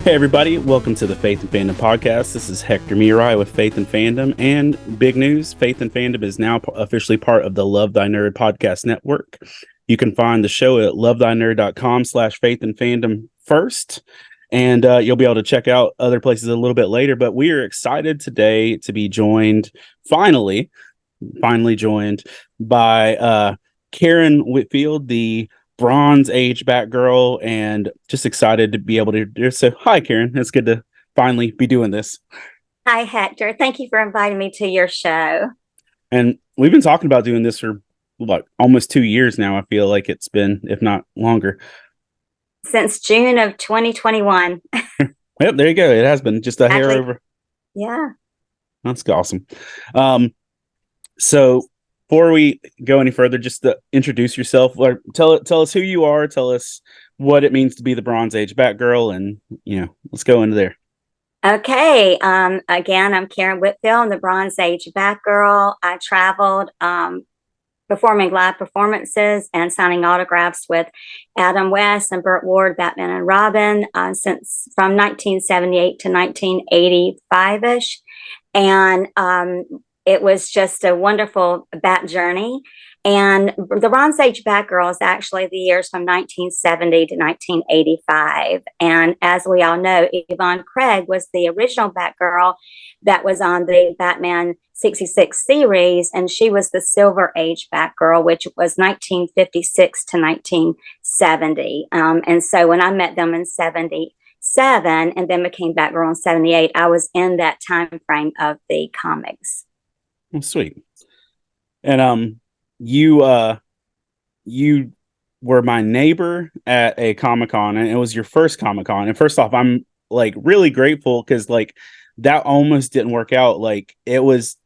Hey everybody, welcome to the Faith and Fandom podcast. This is Hector Mirai with Faith and Fandom, and big news, Faith and Fandom is now officially part of the Love Thy Nerd podcast network. You can find the show at lovethynerd.com/faith and fandom first, and you'll be able to check out other places a little bit later, but we are excited today to be finally joined by Karen Whitfield, the Bronze Age Batgirl, and just excited to be able to do so. Hi, Karen. It's good to finally be doing this. Hi, Hector. Thank you for inviting me to your show. And we've been talking about doing this for almost 2 years now. I feel like it's been, if not longer. Since June of 2021. Yep, there you go. It has been just a hair over. Yeah. That's awesome. So before we go any further, just to introduce yourself, or tell us who you are, tell us what it means to be the Bronze Age Batgirl, and let's go into there. Okay. Again, I'm Karen Whitfield. I'm the Bronze Age Batgirl. I traveled performing live performances and signing autographs with Adam West and Burt Ward, Batman and Robin, since from 1978 to 1985-ish. And it was just a wonderful Bat journey. And the Bronze Age Batgirl is actually the years from 1970 to 1985. And as we all know, Yvonne Craig was the original Batgirl that was on the Batman 66 series, and she was the Silver Age Batgirl, which was 1956 to 1970. And so when I met them in 77 and then became Batgirl in 78, I was in that time frame of the comics. Oh, sweet. And you were my neighbor at a Comic-Con, and it was your first Comic-Con. And first off, I'm like really grateful because like that almost didn't work out. Like it was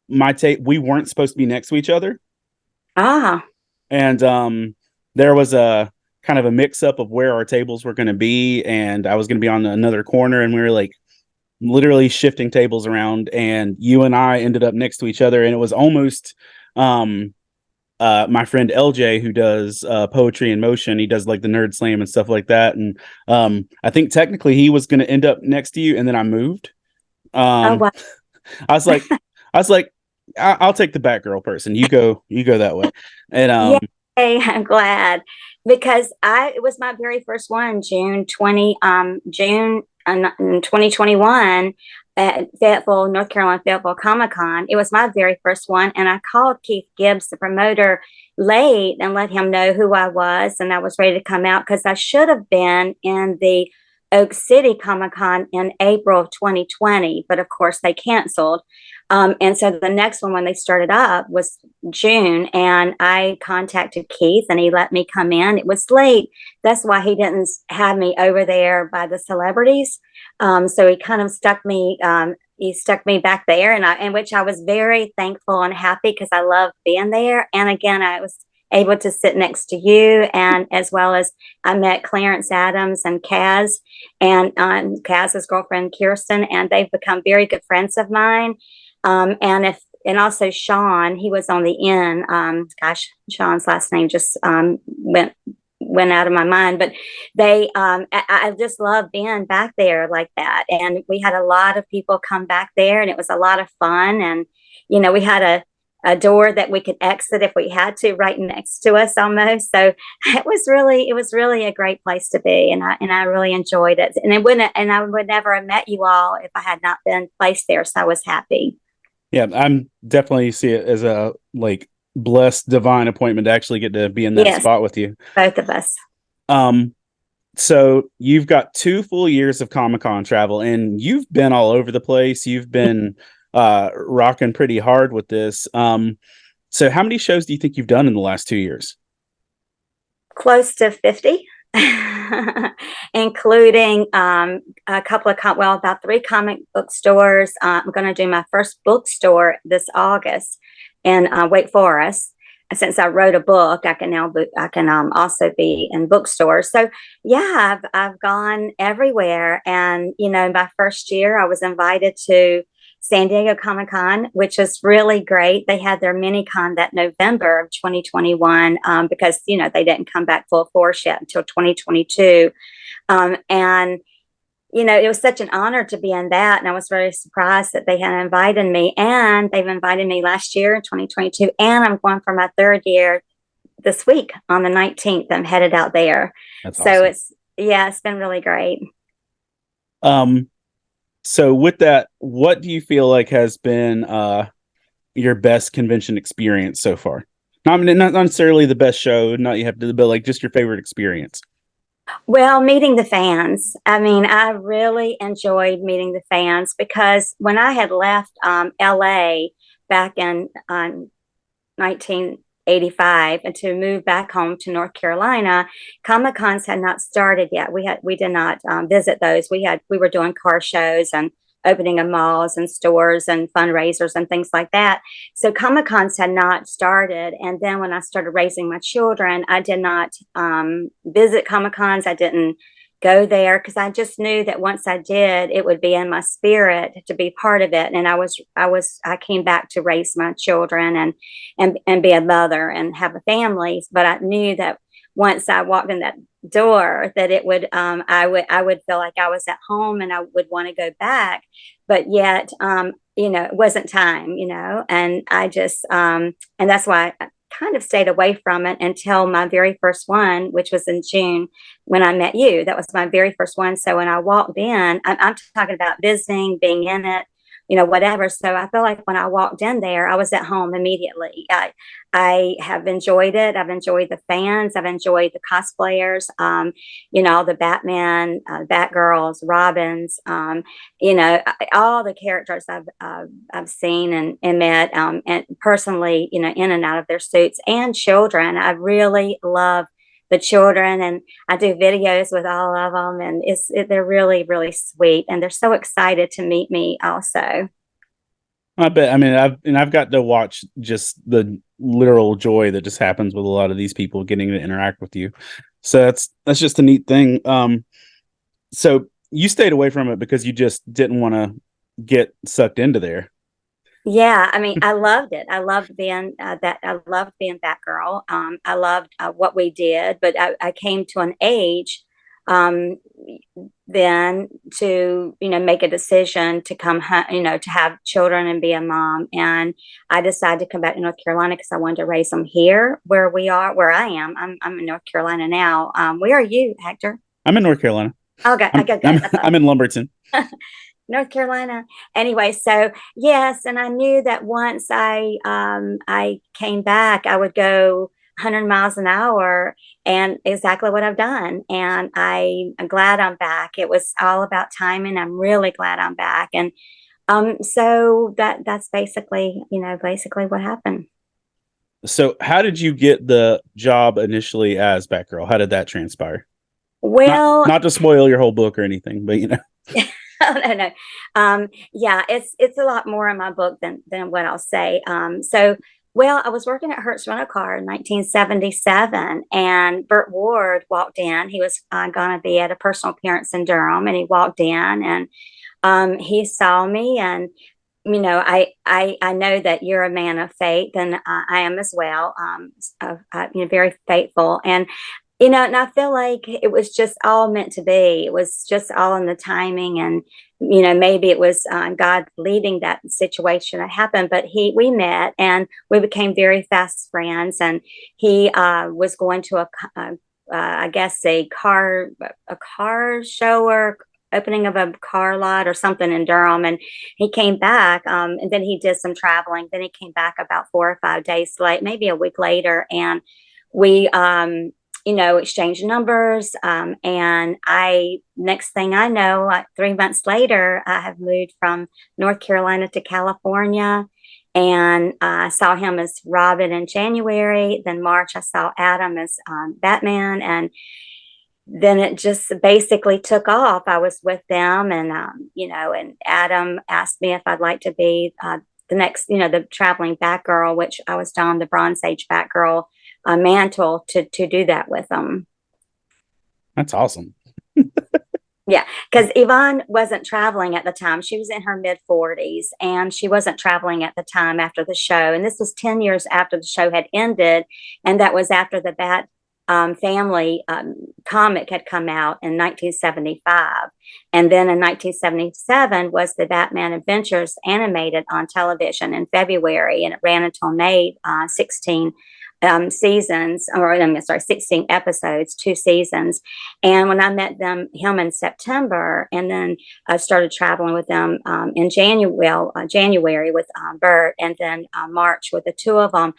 my take. We weren't supposed to be next to each other. And there was a kind of a mix up of where our tables were going to be, and I was going to be on another corner, and we were like literally shifting tables around, and you and I ended up next to each other, and it was almost my friend LJ, who does poetry in motion. He does like the Nerd Slam and stuff like that, and I think technically he was going to end up next to you, and then I moved. Wow. I was like I'll take the Batgirl person. You go that way. And Yay, I'm glad, because it was my very first one, June 2021 at Fayetteville, North Carolina, Fayetteville Comic-Con. It was my very first one, and I called Keith Gibbs, the promoter, late and let him know who I was, and I was ready to come out because I should have been in the Oak City Comic-Con in April of 2020, but of course they canceled. And so the next one, when they started up, was June, and I contacted Keith and he let me come in. It was late. That's why he didn't have me over there by the celebrities. So he kind of stuck me back there, in which I was very thankful and happy because I love being there. And again, I was able to sit next to you, and as well as I met Clarence Adams and Kaz, and Kaz's girlfriend Kirsten, and they've become very good friends of mine. And also Sean, he was on the end. Sean's last name just went out of my mind, but I just love being back there like that. And we had a lot of people come back there, and it was a lot of fun. And we had a door that we could exit if we had to, right next to us almost. So it was really a great place to be, and I really enjoyed it. And I would never have met you all if I had not been placed there. So I was happy. Yeah, I'm definitely see it as a like blessed divine appointment to actually get to be in that spot with you. Both of us. So you've got 2 full years of Comic-Con travel, and you've been all over the place. You've been rocking pretty hard with this. So how many shows do you think you've done in the last 2 years? Close to 50. Including a couple of about 3 comic book stores. I'm going to do my first bookstore this August in Wake Forest. Since I wrote a book, I can also be in bookstores. So yeah, I've gone everywhere. And my first year, I was invited to San Diego Comic-Con, which is really great. They had their mini con that November of 2021 because, they didn't come back full force yet until 2022. And it was such an honor to be in that. And I was very surprised that they had invited me. And they've invited me last year in 2022. And I'm going for my third year this week on the 19th. I'm headed out there. That's So awesome. it's been really great. Um, so with that, what do you feel like has been your best convention experience so far? Not necessarily the best show, not you have to, but like just your favorite experience. Well, meeting the fans. I mean, I really enjoyed meeting the fans because when I had left LA back in 1985 and to move back home to North Carolina, Comic Cons had not started yet. We did not visit those. We were doing car shows and opening of malls and stores and fundraisers and things like that. So Comic Cons had not started. And then when I started raising my children, I did not visit Comic Cons. I didn't go there because I just knew that once I did, it would be in my spirit to be part of it. And I came back to raise my children and be a mother and have a family. But I knew that once I walked in that door, that I would feel like I was at home and I would want to go back. But yet, it wasn't time, and I just, and that's why I kind of stayed away from it until my very first one, which was in June when I met you. That was my very first one. So when I walked in, I'm talking about visiting, being in it, whatever. So I feel like when I walked in there, I was at home immediately. I have enjoyed it. I've enjoyed the fans. I've enjoyed the cosplayers, the Batman, Batgirls, Robins, all the characters I've seen and met, and personally, in and out of their suits, and children. I really love the children, and I do videos with all of them, and they're really, really sweet, and they're so excited to meet me also. I bet. I mean, I've got to watch just the literal joy that just happens with a lot of these people getting to interact with you. So that's just a neat thing. So you stayed away from it because you just didn't want to get sucked into there. Yeah, I mean, I loved it. I loved being I loved being Batgirl. I loved what we did, but I came to an age um, then to make a decision to come to have children and be a mom, and I decided to come back to North Carolina because I wanted to raise them here where I am. I'm in North Carolina now. Where are you, Hector? I'm in North Carolina. Okay, I'm okay, good. I'm I'm in Lumberton. North Carolina. Anyway, so yes, and I knew that once I came back, I would go 100 miles an hour, and exactly what I've done. And I'm glad I'm back. It was all about timing. I'm really glad I'm back, and so that's basically what happened. So how did you get the job initially as Batgirl? How did that transpire? Not Well, not to spoil your whole book or anything, but no, no. Yeah, it's a lot more in my book than what I'll say. Well, I was working at Hertz Rental Car in 1977, and Burt Ward walked in. He was going to be at a personal appearance in Durham, and he walked in, and he saw me, and I know that you're a man of faith, and I am as well. Very faithful, and I feel like it was just all meant to be. It was just all in the timing, and maybe it was God leading that situation that happened. But we met, and we became very fast friends. And he was going to I guess a car show or opening of a car lot or something in Durham, and he came back, and then he did some traveling. Then he came back about 4 or 5 days late, maybe a week later, and we exchanged numbers. And next thing I know, like 3 months later, I have moved from North Carolina to California. And I saw him as Robin in January. Then March, I saw Adam as Batman. And then it just basically took off. I was with them, and Adam asked me if I'd like to be the next, the traveling Batgirl, which I was on the Bronze Age Batgirl mantle to do that with them. that's awesome. Yeah, because Yvonne wasn't traveling at the time. She was in her mid 40s, and she wasn't traveling at the time after the show. And this was 10 years after the show had ended. And that was after the Bat family comic had come out in 1975. And then in 1977 was the Batman Adventures animated on television in February, and it ran until May 16 seasons, or I'm sorry, 16 episodes, 2 seasons. And when I met him in September, and then I started traveling with them in January with Burt, and then March with the two of them.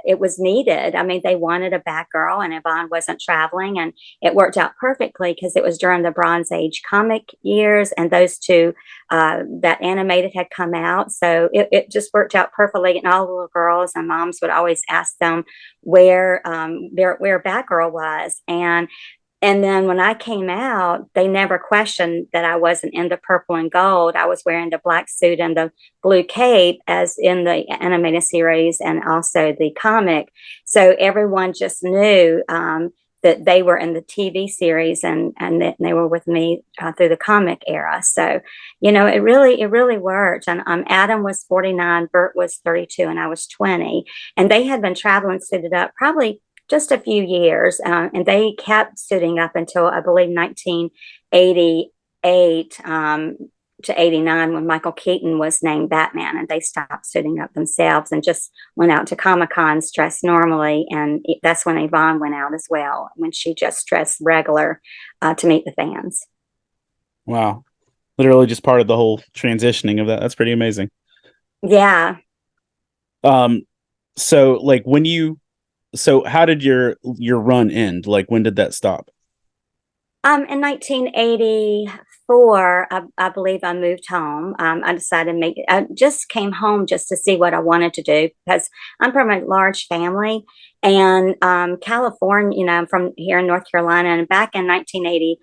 It was needed. I mean, they wanted a Batgirl, and Yvonne wasn't traveling, and it worked out perfectly because it was during the Bronze Age comic years, and those two that animated had come out, so it just worked out perfectly. And all the little girls and moms would always ask them where Batgirl was, and then when I came out, they never questioned that I wasn't into purple and gold. I was wearing the black suit and the blue cape as in the animated series and also the comic. So everyone just knew that they were in the TV series, and that they were with me through the comic era. So, it really worked. And Adam was 49, Burt was 32, and I was 20. And they had been traveling suited up probably just a few years, and they kept suiting up until I believe 1988 to 89, when Michael Keaton was named Batman, and they stopped suiting up themselves and just went out to Comic-Con dressed normally. And that's when Yvonne went out as well, when she just dressed regular to meet the fans. Wow. Literally just part of the whole transitioning of that. That's pretty amazing. Yeah. So like so how did your run end? Like, when did that stop? In 1984, I believe I moved home. I decided I just came home just to see what I wanted to do, because I'm from a large family, and California, I'm from here in North Carolina, and back in 1980,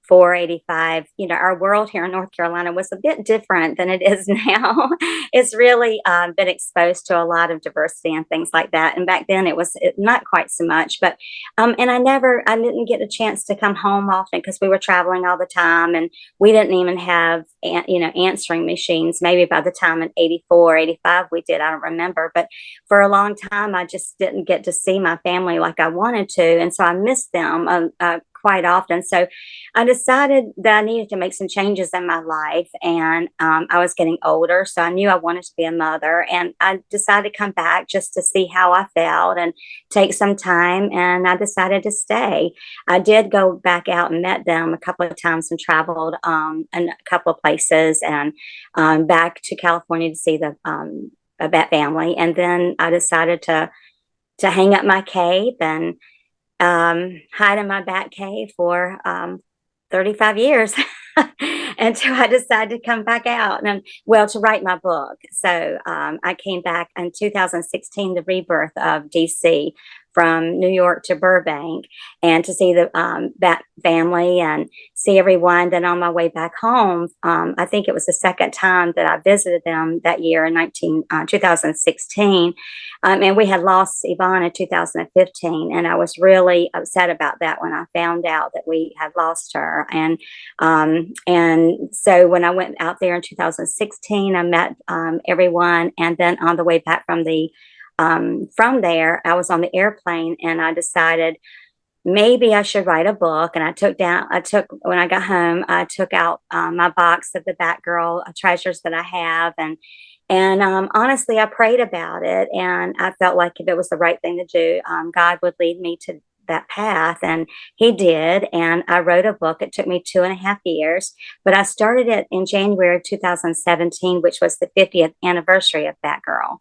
485, our world here in North Carolina was a bit different than it is now. It's really been exposed to a lot of diversity and things like that. And back then it was not quite so much, but, and I didn't get a chance to come home often because we were traveling all the time, and we didn't even have, answering machines. Maybe by the time in 84, 85, we did, I don't remember. But for a long time, I just didn't get to see my family like I wanted to. And so I missed them quite often. So I decided that I needed to make some changes in my life, and I was getting older, so I knew I wanted to be a mother, and I decided to come back just to see how I felt and take some time, and I decided to stay. I did go back out and met them a couple of times and traveled in a couple of places, and back to California to see the Bat family, and then I decided to hang up my cape and hide in my Bat cave for 35 years until I decided to come back out to write my book. So I came back in 2016, the rebirth of DC, from New York to Burbank, and to see the Bat family and see everyone. Then on my way back home, I think it was the second time that I visited them that year in 2016. And we had lost Yvonne in 2015. And I was really upset about that when I found out that we had lost her. And so when I went out there in 2016, I met everyone. And then on the way back from there, I was on the airplane, and I decided maybe I should write a book. And when I got home, I took out my box of the Batgirl treasures that I have. And honestly, I prayed about it, and I felt like if it was the right thing to do, God would lead me to that path, and he did. And I wrote a book. It took me 2.5 years, but I started it in January of 2017, which was the 50th anniversary of Batgirl.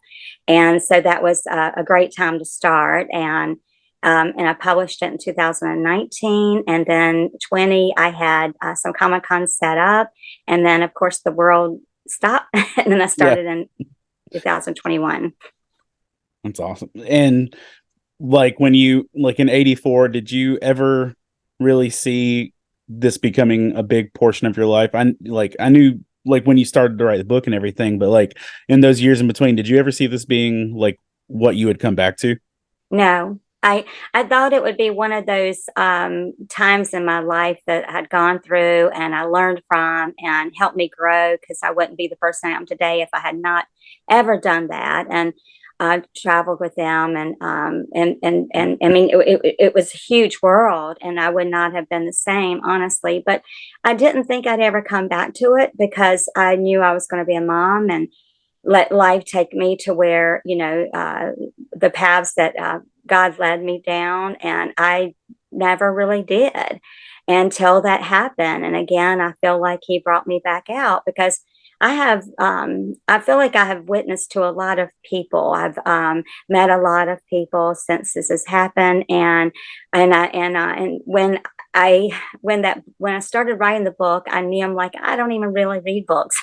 And so that was a great time to start. And I published it in 2019, and then 20, I had some Comic-Con set up, and then of course the world stopped, and then I started in 2021. That's awesome. And like when you in 84, did you ever really see this becoming a big portion of your life? I knew when you started to write the book and everything, but like in those years in between, did you ever see this being like what you would come back to? No, I thought it would be one of those times in my life that I had gone through and I learned from and helped me grow, because I wouldn't be the person I am today if I had not ever done that. And I traveled with them, and I mean, it was a huge world, and I would not have been the same, honestly. But I didn't think I'd ever come back to it because I knew I was going to be a mom and let life take me to where, the paths that God led me down, and I never really did until that happened. And again, I feel like He brought me back out because I feel like I have witnessed to a lot of people. I've met a lot of people since this has happened, and when I started writing the book, I knew, I'm like, I don't even really read books,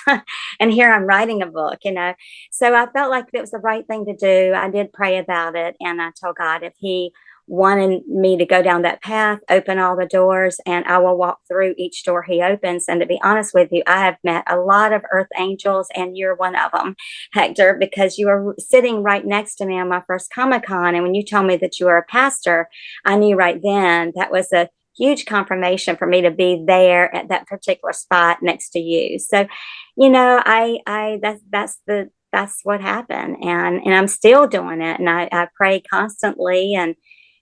and here I'm writing a book. So I felt like it was the right thing to do. I did pray about it, and I told God if He wanted me to go down that path, open all the doors, and I will walk through each door He opens. And to be honest with you, I have met a lot of earth angels, and you're one of them, Hector, because you were sitting right next to me on my first Comic-Con. And when you told me that you were a pastor, I knew right then that was a huge confirmation for me to be there at that particular spot next to you. So, that's what happened, and I'm still doing it, and I pray constantly, and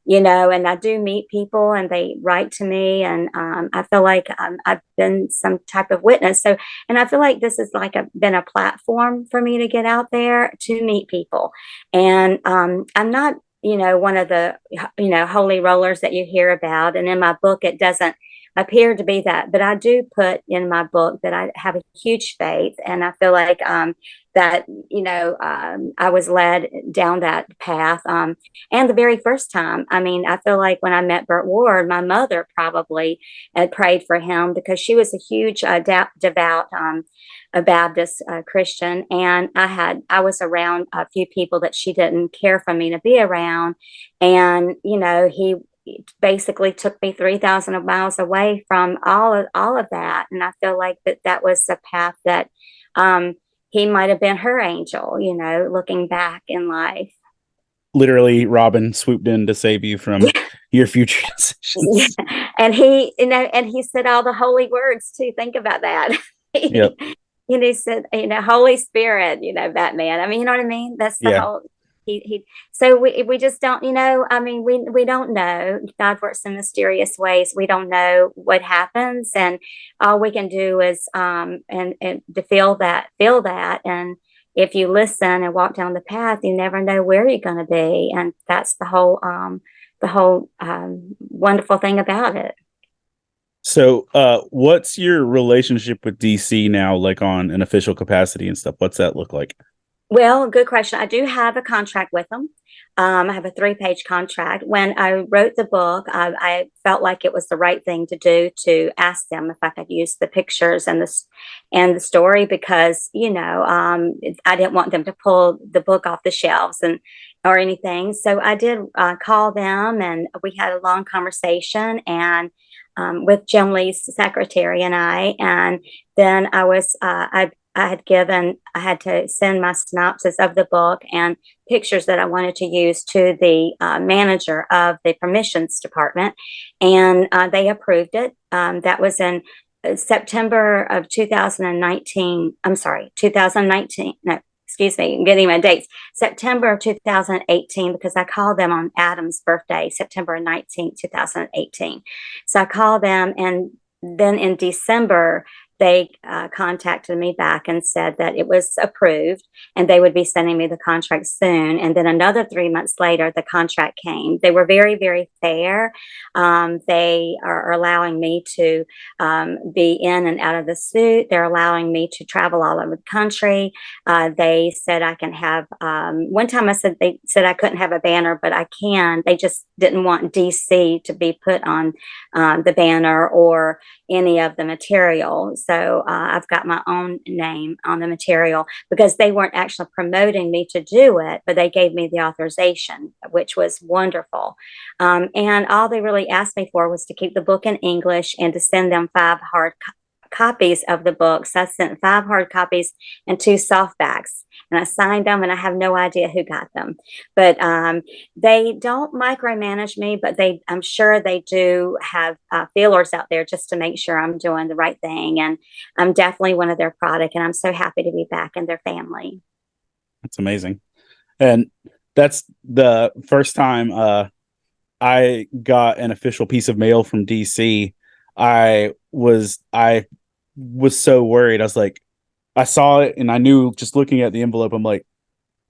I do meet people and they write to me, and I feel like I've been some type of witness. So, and I feel like this is like been a platform for me to get out there to meet people. And I'm not, one of the, holy rollers that you hear about. And in my book, it doesn't appear to be that, but I do put in my book that I have a huge faith, and I feel like that I was led down that path. And the very first time, I mean, I feel like when I met Burt Ward, my mother probably had prayed for him because she was a huge devout a Baptist Christian, and I was around a few people that she didn't care for me to be around, and he basically took me 3,000 miles away from all of that. And I feel like that was the path that He might have been her angel, looking back in life. Literally, Robin swooped in to save you from your future decisions. Yeah. And he said all the holy words too. Think about that. Yep. He said, Holy Spirit, Batman. I mean, you know what I mean? That's the Yeah. whole. So we just don't, I mean, we don't know. God works in mysterious ways. We don't know what happens, and all we can do is and to feel that, and if you listen and walk down the path, you never know where you're going to be, and that's the whole wonderful thing about it. So, what's your relationship with DC now, like on an official capacity and stuff? What's that look like? Well, good question. I do have a contract with them. I have a 3-page contract. When I wrote the book, I felt like it was the right thing to do to ask them if I could use the pictures and the story because I didn't want them to pull the book off the shelves or anything. So I did call them, and we had a long conversation and with Jim Lee's secretary and I, and then I had to send my synopsis of the book and pictures that I wanted to use to the manager of the permissions department, and they approved it. That was in September of 2019. I'm sorry, 2019. No, excuse me, I'm getting my dates. September of 2018, because I called them on Adam's birthday, September 19th, 2018. So I called them, and then in December, they contacted me back and said that it was approved and they would be sending me the contract soon. And then another 3 months later, the contract came. They were very, very fair. They are allowing me to be in and out of the suit. They're allowing me to travel all over the country. They said I can have, one time they said I couldn't have a banner, but I can. They just didn't want DC to be put on the banner or any of the material. So I've got my own name on the material because they weren't actually promoting me to do it, but they gave me the authorization, which was wonderful. And all they really asked me for was to keep the book in English and to send them 5 hard copies of the books. I sent 5 hard copies and 2 softbacks, and I signed them, and I have no idea who got them. But they don't micromanage me, but I'm sure they do have feelers out there just to make sure I'm doing the right thing. And I'm definitely one of their product, and I'm so happy to be back in their family. That's amazing. And that's the first time I got an official piece of mail from DC. I was so worried. I was like, I saw it and I knew just looking at the envelope, I'm like,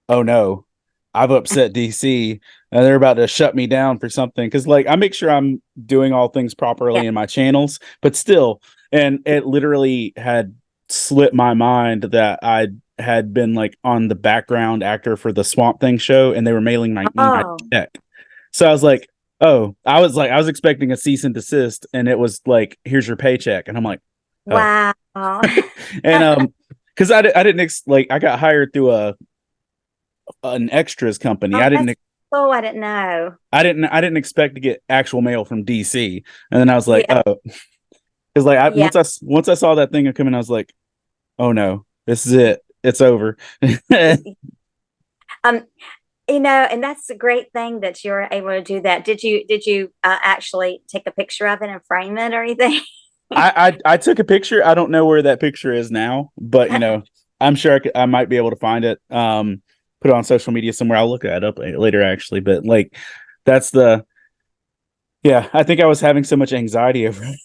oh no, I've upset DC and they're about to shut me down for something. Cause like I make sure I'm doing all things Yeah. properly in my channels, but still, and it literally had slipped my mind that I had been like on the background actor for the Swamp Thing show and they were mailing me my Oh, check. So I was like, oh, I was expecting a cease and desist and it was like, here's your paycheck. And I'm like, oh, wow. and because I didn't like I got hired through an extras company. Oh, that's cool. I didn't know. I didn't expect to get actual mail from DC. And then I was like, Yeah. oh, because like Yeah. once I saw that thing coming, I was like, oh no, this is it. It's over. Um, and that's a great thing that you're able to do that. Did you actually take a picture of it and frame it or anything? I took a picture. I don't know where that picture is now, but I'm sure I might be able to find it. Put it on social media somewhere. I'll look that up later, actually. But like, that's the yeah. I think I was having so much anxiety over it.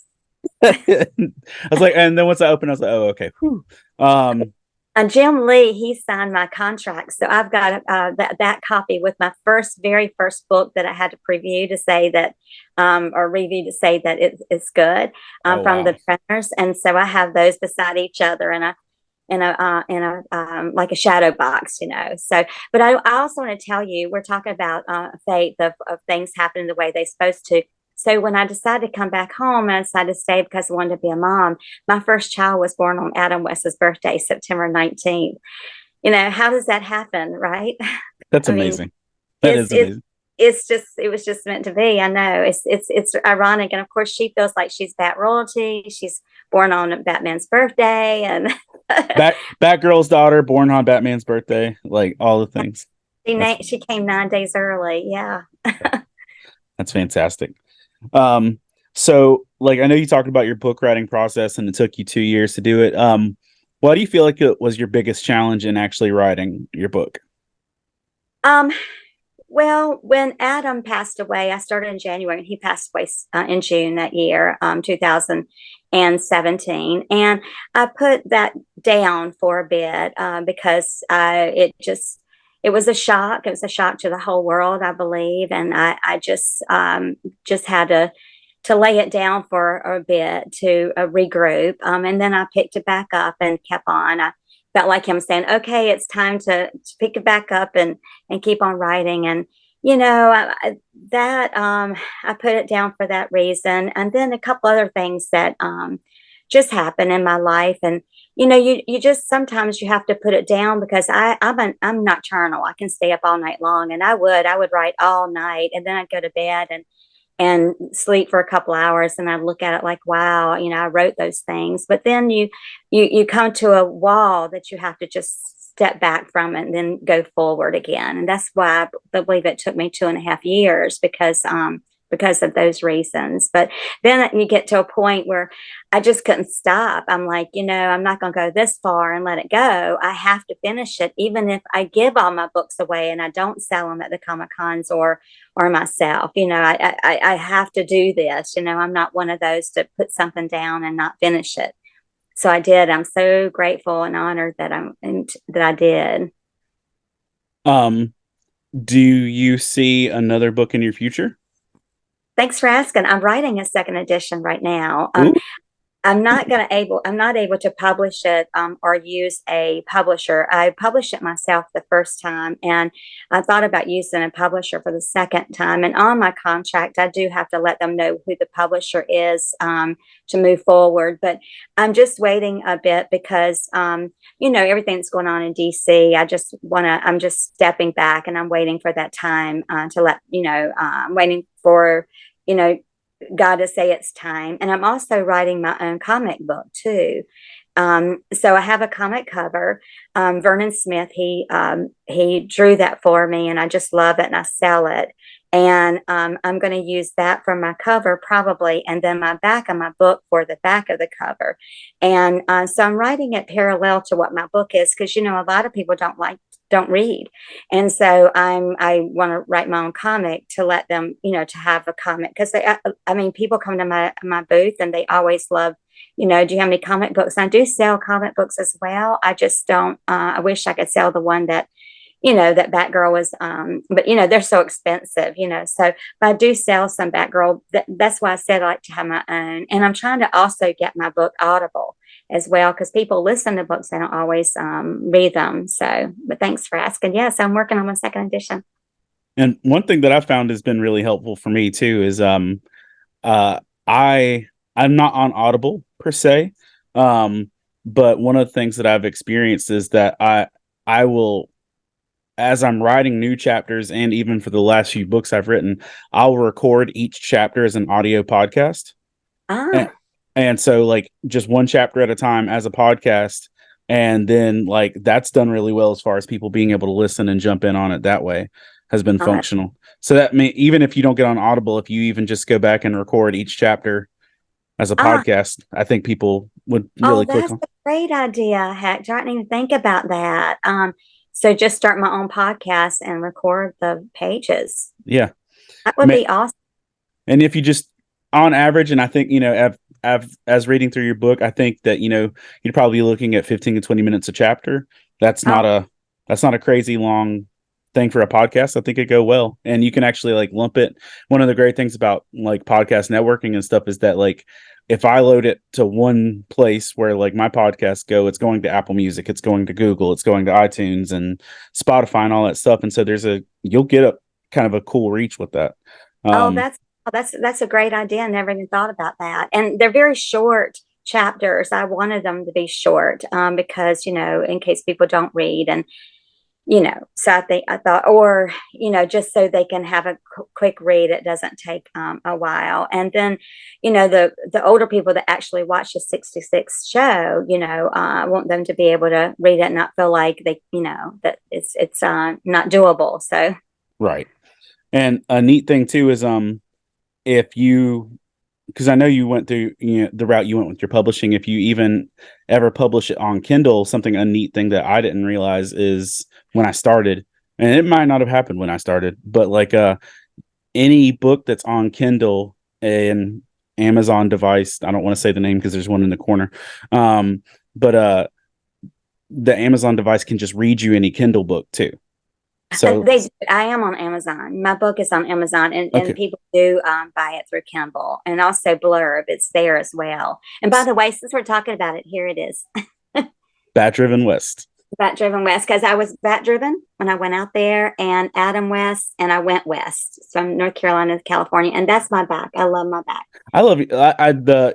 I was like, and then once I opened, I was like, oh, okay. Whew. And Jim Lee, he signed my contract, so I've got that copy with my very first book that I had to preview to say that, or review to say that it's good, Oh from wow. the printers, and so I have those beside each other in a like a shadow box, So, but I also want to tell you, we're talking about fate of things happening the way they're supposed to. So when I decided to come back home and I decided to stay because I wanted to be a mom, my first child was born on Adam West's birthday, September 19th. How does that happen, right? That's I mean, amazing. That it's is it's amazing. it was just meant to be. I know it's ironic, and of course she feels like she's Bat royalty. She's born on Batman's birthday, and Batgirl's daughter, born on Batman's birthday, like all the things. That's she came 9 days early. Yeah. that's fantastic. Um, so like I know you talked about your book writing process and it took you 2 years to do it. What do you feel like it was your biggest challenge in actually writing your book? Um. Well, when Adam passed away, I started in January, and he passed away in June that year, 2017. And I put that down for a bit because it was a shock. It was a shock to the whole world, I believe, and I just had to lay it down for a bit to regroup, and then I picked it back up and kept on. I felt like him saying, "Okay, it's time to pick it back up and keep on writing." And that I put it down for that reason, and then a couple other things that just happened in my life, and you just sometimes you have to put it down because I'm nocturnal. I can stay up all night long, and I would write all night, and then I'd go to bed and sleep for a couple hours, and I'd look at it like, wow, I wrote those things. But then you come to a wall that you have to just step back from it and then go forward again. And that's why I believe it took me 2.5 years because of those reasons. But then you get to a point where I just couldn't stop. I'm like, I'm not going to go this far and let it go. I have to finish it, even if I give all my books away and I don't sell them at the Comic Cons or myself. I have to do this. I'm not one of those to put something down and not finish it. So I did. I'm so grateful and honored that I did. Um, do you see another book in your future? Thanks for asking. I'm writing a second edition right now. Ooh, I'm not able to publish it or use a publisher. I published it myself the first time, and I thought about using a publisher for the second time. And on my contract, I do have to let them know who the publisher is to move forward. But I'm just waiting a bit because everything that's going on in DC. I'm just stepping back, and I'm waiting for that time to let I'm waiting for you know God to say it's time. And I'm also writing my own comic book too. So I have a comic cover. Vernon Smith, he drew that for me, and I just love it, and I sell it. And I'm going to use that for my cover probably, and then my back of my book for the back of the cover. And so I'm writing it parallel to what my book is, because a lot of people don't like don't read. And so I want to write my own comic to let them, to have a comic. Because I mean, people come to my booth and they always love, do you have any comic books? And I do sell comic books as well. I just don't, I wish I could sell the one that, that Batgirl was, but they're so expensive, so, but I do sell some Batgirl. That's why I said I like to have my own. And I'm trying to also get my book Audible as well, because people listen to books, they don't always read them. So, but thanks for asking. Yes, I'm working on my second edition. And one thing that I found has been really helpful for me too is I'm not on Audible per se. But one of the things that I've experienced is that I will, as I'm writing new chapters, and even for the last few books I've written, I'll record each chapter as an audio podcast. Ah, And so like just one chapter at a time as a podcast. And then like that's done really well as far as people being able to listen and jump in on it that way has been oh, functional. So that may, even if you don't get on Audible, if you even just go back and record each chapter as a ah, podcast, I think people would oh, really click that's on. a great idea, Hector. I didn't even think about that. So just start my own podcast and record the pages. Yeah. That would be awesome. And if you just on average, and I think, as reading through your book, I think that, you'd probably be looking at 15 to 20 minutes a chapter. That's not Oh, a crazy long thing for a podcast. I think it'd go well. And you can actually like lump it. One of the great things about like podcast networking and stuff is that like if I load it to one place where like my podcasts go, it's going to Apple Music, it's going to Google, it's going to iTunes and Spotify and all that stuff. And so you'll get a kind of a cool reach with that. oh, Um, that's a great idea. I never even thought about that. And they're very short chapters. I wanted them to be short, because in case people don't read, and so I thought, or just so they can have a quick read. It doesn't take a while. And then the older people that actually watch the 66 show, I want them to be able to read it and not feel like they, that it's not doable. So. right. And a neat thing too is if you, because I know you went through the route you went with your publishing, if you even ever publish it on Kindle, something a neat thing that I didn't realize is when I started, and it might not have happened when I started, but like any book that's on Kindle and Amazon device, I don't want to say the name because there's one in the corner, but the Amazon device can just read you any Kindle book too. So I am on Amazon. My book is on Amazon, and okay, people do buy it through Kindle, and also Blurb. It's there as well. And by the way, since we're talking about it, here it is. Bat Driven West. Bat Driven West, because I was bat driven when I went out there, and Adam West, and I went west from North Carolina to California, and that's my back. I love my back. I love you.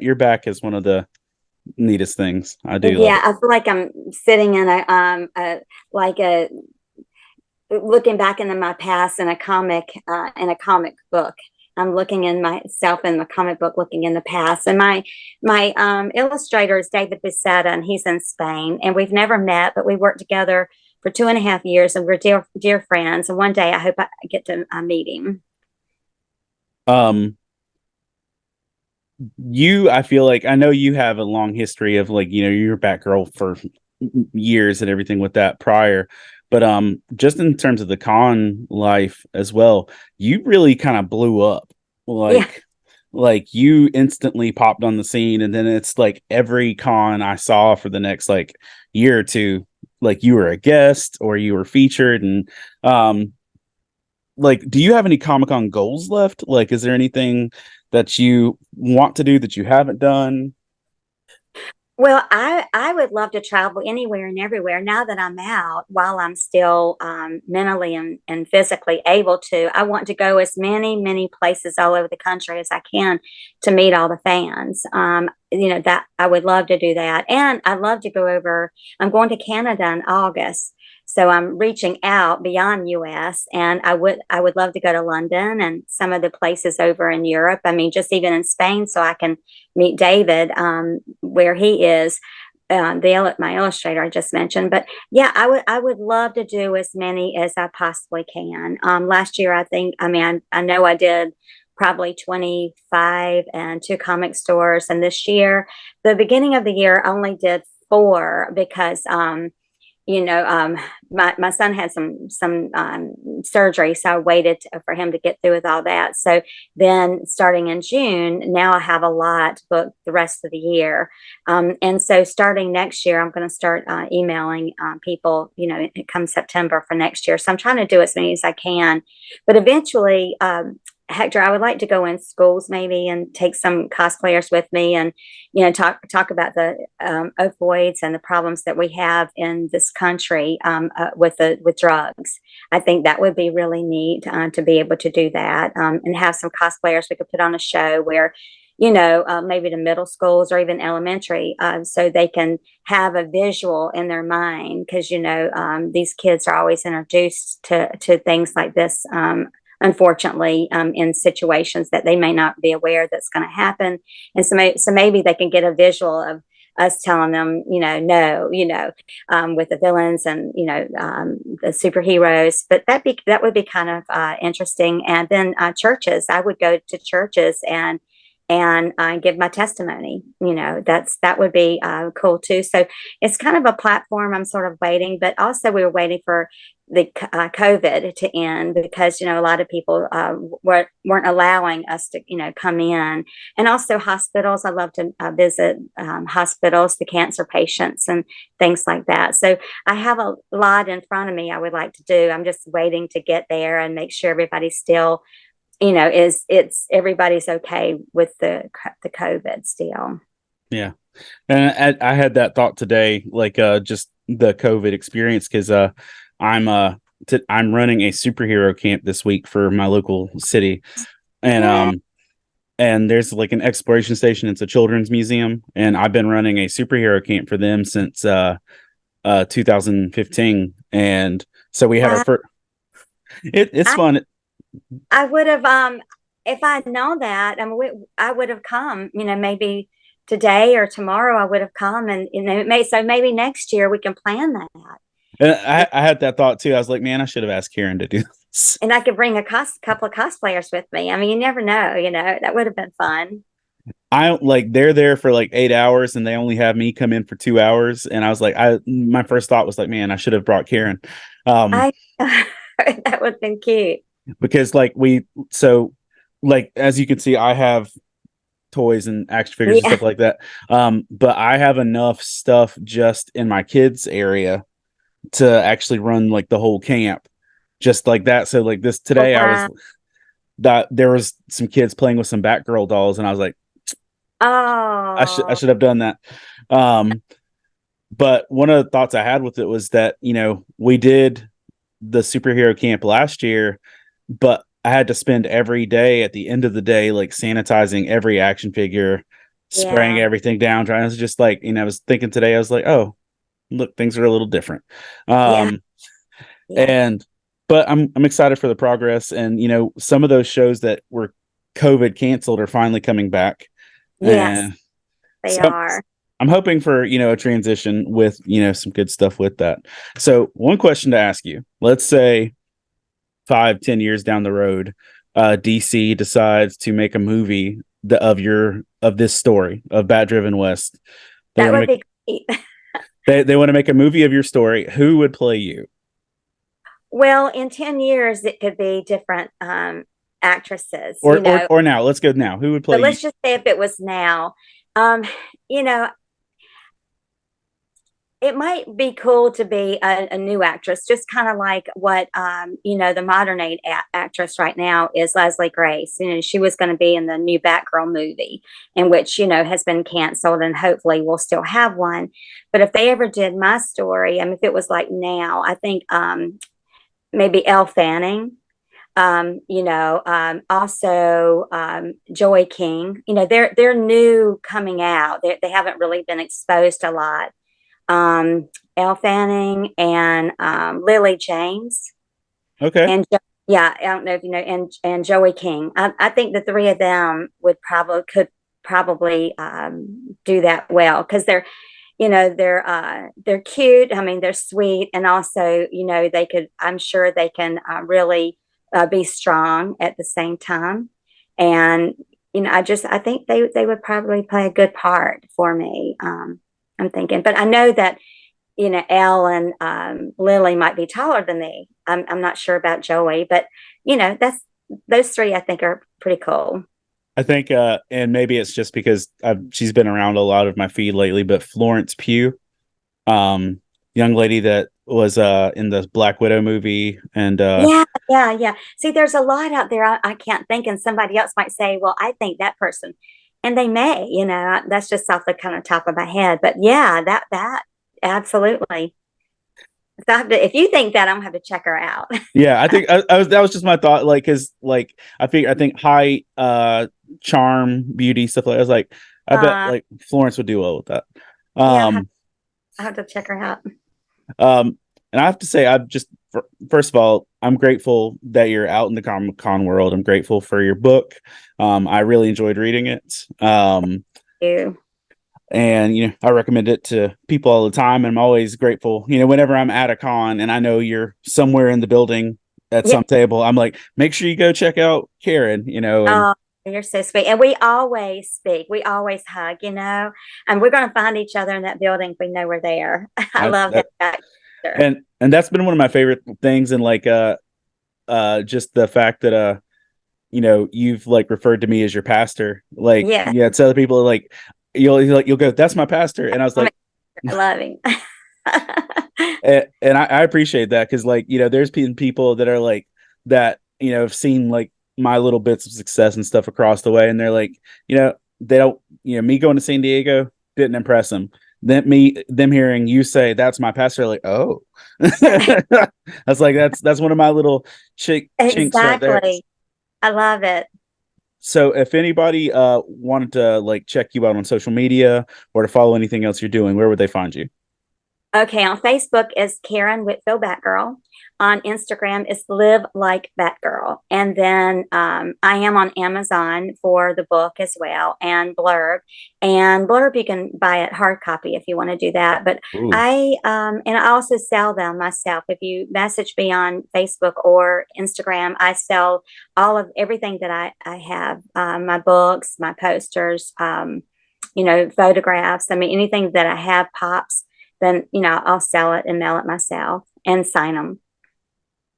Your back is one of the neatest things. I do love Yeah, it. I feel like I'm sitting in like a looking back into my past in a comic book. I'm looking in myself in the comic book, looking in the past. And my illustrator is David Busetta, and he's in Spain. And we've never met, but we worked together for 2.5 years, and we're dear friends. And one day, I hope I get to meet him. Um, I feel like I know you have a long history of like you're a Batgirl for years and everything with that prior, but just in terms of the con life as well, you really kind of blew up. Yeah. Like you instantly popped on the scene, and then it's like every con I saw for the next like year or two, like you were a guest or you were featured. And like, do you have any Comic-Con goals left? Like, is there anything that you want to do that you haven't done? Well, I would love to travel anywhere and everywhere now that I'm out, while I'm still mentally and physically able to. I want to go as many places all over the country as I can to meet all the fans. That I would love to do that. And I'd love to go over, I'm going to Canada in August. So I'm reaching out beyond US, and I would love to go to London and some of the places over in Europe. I mean, just even in Spain, so I can meet David, where he is, my illustrator I just mentioned. But yeah, I would love to do as many as I possibly can. Last year, I know I did probably 25 and two comic stores, and this year, the beginning of the year, I only did four because my son had some surgery, so I waited for him to get through with all that. So then, starting in June, now I have a lot booked the rest of the year, and so starting next year, I'm going to start emailing people. It comes September for next year, so I'm trying to do as many as I can, but eventually. Hector, I would like to go in schools maybe and take some cosplayers with me and, talk about the opioids and the problems that we have in this country with drugs. I think that would be really neat to be able to do that and have some cosplayers. We could put on a show where, maybe the middle schools or even elementary, so they can have a visual in their mind because, these kids are always introduced to things like this. Unfortunately, in situations that they may not be aware that's going to happen. And so maybe they can get a visual of us telling them, no, with the villains and, the superheroes. But that would be kind of interesting. And then churches, I would go to churches and give my testimony. That would be cool too. So it's kind of a platform. I'm sort of waiting, but also we were waiting for the COVID to end because a lot of people weren't allowing us to come in, and also hospitals. I love to visit hospitals, the cancer patients, and things like that. So I have a lot in front of me I would like to do. I'm just waiting to get there and make sure everybody's still everybody's okay with the COVID still. Yeah. And I had that thought today, like just the COVID experience, because I'm I'm running a superhero camp this week for my local city, and and there's like an exploration station. It's a children's museum, and I've been running a superhero camp for them since 2015, and so we had our first. It's fun. I would have if I'd known that. I mean, I would have come. Maybe today or tomorrow I would have come, and maybe next year we can plan that. And I had that thought too. I was like, man, I should have asked Karen to do this. And I could bring a couple of cosplayers with me. I mean, you never know. That would have been fun. They're there for like 8 hours, and they only have me come in for 2 hours. And I was like, my first thought was like, man, I should have brought Karen. That would have been cute. Because as you can see, I have toys and action figures and stuff like that. But I have enough stuff just in my kids area to actually run like the whole camp just like that. So like this today, there was some kids playing with some Batgirl dolls, and I was like, I should have done that. But one of the thoughts I had with it was that, we did the superhero camp last year, but I had to spend every day at the end of the day, like sanitizing every action figure, spraying everything down, trying to just like, I was thinking today, I was like, oh, look, things are a little different. But I'm excited for the progress, and some of those shows that were COVID canceled are finally coming back. Yes, they are. I'm hoping for a transition with some good stuff with that. So one question to ask you: let's say 5-10 years down the road, DC decides to make a movie of this story of Bat Driven West. That would be great. They want to make a movie of your story. Who would play you? Well, in 10 years, it could be different actresses. Or now. Let's go now. Who would play you? Let's just say if it was now. It might be cool to be a new actress, just kind of like what, the modern age actress right now is Leslie Grace. She was going to be in the new Batgirl movie, in which, has been canceled, and hopefully we'll still have one. But if they ever did my story, if it was like now, I think maybe Elle Fanning, also Joey King, they're new coming out. They haven't really been exposed a lot. Elle Fanning and Lily James. Okay. And I don't know if you know, and Joey King. I think the three of them could probably do that well, because they're cute. They're sweet, and also I'm sure they can really be strong at the same time. And I think they would probably play a good part for me. I'm thinking, but I know that, Elle and Lily might be taller than me. I'm not sure about Joey, but that's those three I think are pretty cool. I think, and maybe it's just because she's been around a lot of my feed lately, but Florence Pugh, um, young lady that was in the Black Widow movie, and Yeah. See, there's a lot out there I can't think, and somebody else might say, "Well, I think that person," and they may. That's just off the kind of top of my head. But yeah, that absolutely. So if you think that, I'm gonna have to check her out. yeah, I think I was that was just my thought, like, because like I think height, charm, beauty, stuff like that. I was like, I bet uh, like Florence would do well with that. yeah, Um, I have to check her out. Um, and I have to say, first of all, I'm grateful that you're out in the Comic Con world. I'm grateful for your book. I really enjoyed reading it. You. And I recommend it to people all the time. And I'm always grateful, whenever I'm at a con and I know you're somewhere in the building at Yeah. some table, I'm like, make sure you go check out Karen, and Oh, you're so sweet. And we always speak. We always hug, and we're going to find each other in that building if we know we're there. I I love that that. and that's been one of my favorite things. And like just the fact that you've like referred to me as your pastor. Like, Yeah. yeah, it's other people like you'll go, that's my pastor. And I was like, I love him. and I appreciate that, because like, there's been people that are like that, have seen like my little bits of success and stuff across the way, and they're like, they don't, me going to San Diego didn't impress them. Them hearing you say that's my pastor, like, oh, that's like that's one of my little chinks right there. Exactly. I love it. So if anybody wanted to like check you out on social media or to follow anything else you're doing, where would they find you? Okay, on Facebook is Karen Whitfield Batgirl. On Instagram is Live Like Batgirl. And then I am on Amazon for the book as well, and Blurb. And Blurb you can buy it hard copy if you want to do that. But Ooh, I also sell them myself. If you message me on Facebook or Instagram, I sell all of everything that I have, my books, my posters, photographs. I mean, anything that I have pops, then I'll sell it and mail it myself and sign them.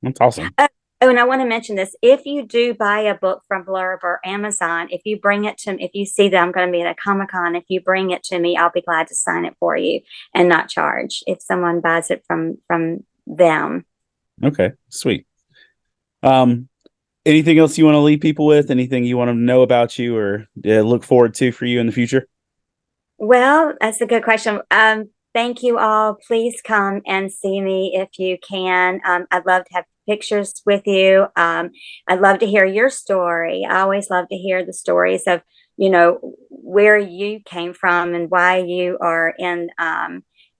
that's awesome. Oh, and I want to mention this: if you do buy a book from Blurb or Amazon, if you bring it to me, if you see that I'm going to be at a Comic Con, if you bring it to me, I'll be glad to sign it for you and not charge if someone buys it from them. Okay, sweet. Um, Anything else you want to leave people with? Anything you want to know about you or look forward to for you in the future? Well, that's a good question. Thank you all. Please come and see me if you can. I'd love to have pictures with you. I'd love to hear your story. I always love to hear the stories of, where you came from and why you are in,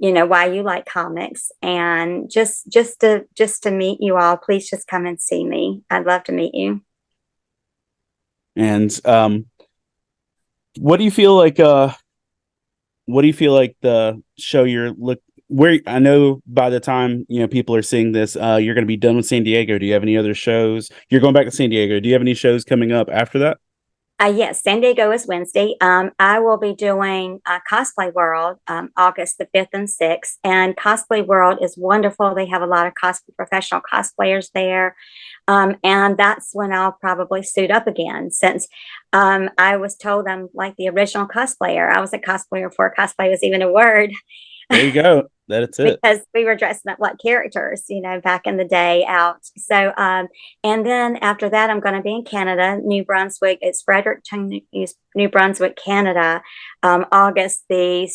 why you like comics, and just to meet you all. Please just come and see me. I'd love to meet you. And what do you feel like? What do you feel like the show you're look where I know by the time people are seeing this, you're going to be done with San Diego. Do you have any other shows? You're going back to San Diego. Do you have any shows coming up after that? Yes, San Diego is Wednesday. I will be doing Cosplay World August the 5th and 6th. And Cosplay World is wonderful. They have a lot of professional cosplayers there. And that's when I'll probably suit up again, since I was told I'm like the original cosplayer. I was a cosplayer before cosplay was even a word. There you go. That's it. Because we were dressing up like characters, back in the day out. So, and then after that, I'm going to be in Canada, New Brunswick. It's Fredericton, New Brunswick, Canada, August the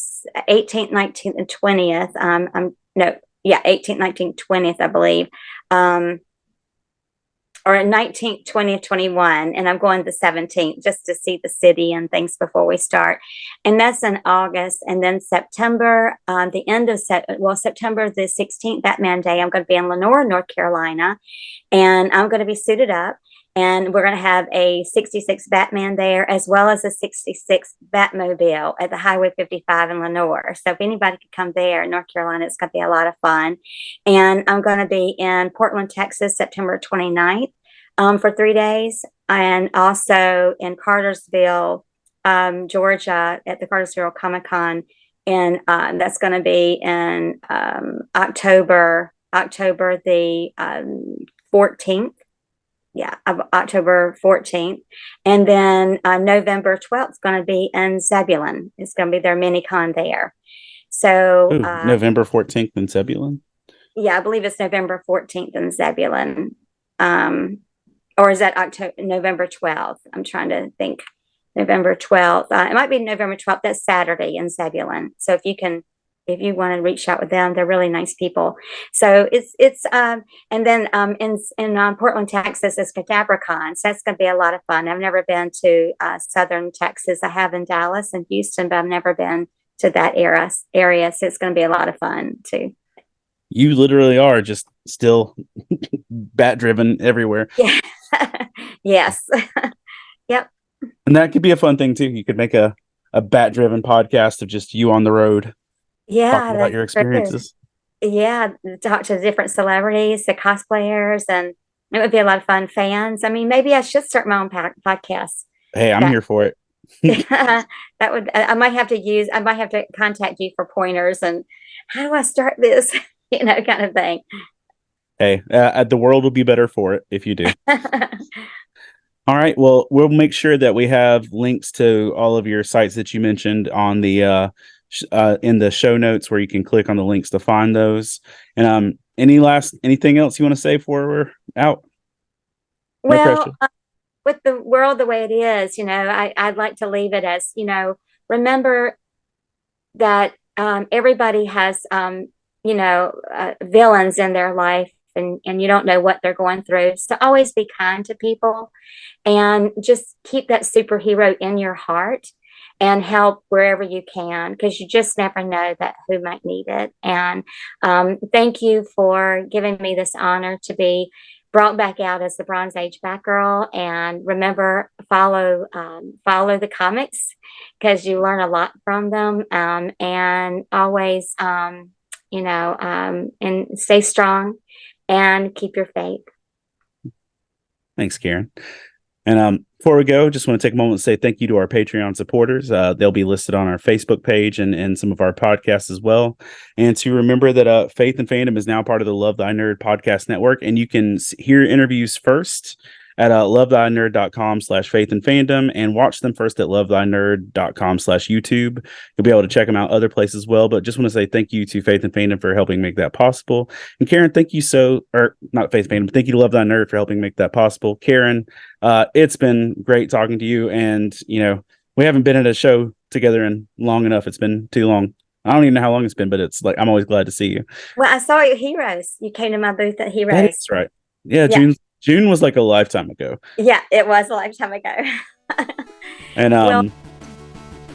18th, 19th, and 20th. I'm no, yeah, 18th, 19th, 20th, I believe. Or 19th, 20th, 21, and I'm going the 17th just to see the city and things before we start. And that's in August. And then September, the end of September the 16th, Batman Day, I'm going to be in Lenore, North Carolina, and I'm going to be suited up. And we're going to have a 66 Batman there, as well as a 66 Batmobile at the Highway 55 in Lenore. So if anybody could come there in North Carolina, it's going to be a lot of fun. And I'm going to be in Portland, Texas, September 29th for 3 days. And also in Cartersville, Georgia at the Cartersville Comic Con and that's going to be in October the 14th. Yeah, of October 14th. And then November 12th is going to be in Zebulon. It's going to be their mini con there. So November 14th in Zebulon? Yeah, I believe it's November 14th in Zebulon. Or is that November 12th? I'm trying to think. November 12th. It might be November 12th. That's Saturday in Zebulon. So if you want to reach out with them, they're really nice people. So and then in Portland, Texas, is CadabraCon. So that's going to be a lot of fun. I've never been to Southern Texas. I have in Dallas and Houston, but I've never been to that area. So it's going to be a lot of fun too. You literally are just still bat driven everywhere. Yeah. Yes. Yep. And that could be a fun thing too. You could make a bat driven podcast of just you on the road. Yeah. Talking about your experiences. Yeah. Talk to different celebrities, the cosplayers, and it would be a lot of fun. Fans. I mean, maybe I should start my own podcast. Hey, I'm here for it. That would, I might have to contact you for pointers and how do I start this, kind of thing. Hey, the world will be better for it if you do. All right. Well, we'll make sure that we have links to all of your sites that you mentioned on the in the show notes where you can click on the links to find those. And anything else you want to say before we're out? Well, with the world the way it is, I'd like to leave it as, remember that everybody has, villains in their life, and you don't know what they're going through. So always be kind to people and just keep that superhero in your heart and help wherever you can, because you just never know who might need it. And thank you for giving me this honor to be brought back out as the Bronze Age Batgirl. And remember, follow the comics, because you learn a lot from them. And always, and stay strong and keep your faith. Thanks, Karen. And before we go, just want to take a moment to say thank you to our Patreon supporters. They'll be listed on our Facebook page and some of our podcasts as well. And to remember that Faith and Fandom is now part of the Love Thy Nerd podcast network, and you can hear interviews first at lovethynerd.com/faith and fandom, and watch them first at lovethynerd.com/YouTube. You'll be able to check them out other places as well. But just want to say thank you to Faith and Fandom for helping make that possible. And Karen, thank you not Faith and Fandom, but thank you to Love Thy Nerd for helping make that possible. Karen, it's been great talking to you. And, we haven't been at a show together in long enough. It's been too long. I don't even know how long it's been, but it's like, I'm always glad to see you. Well, I saw you at Heroes. You came to my booth at Heroes. That's right. Yeah. June was like a lifetime ago. Yeah, it was a lifetime ago. And I'm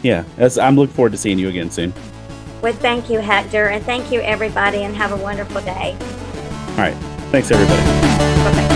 looking forward to seeing you again soon. Well, thank you, Hector, and thank you, everybody, and have a wonderful day. All right. Thanks, everybody. Bye-bye.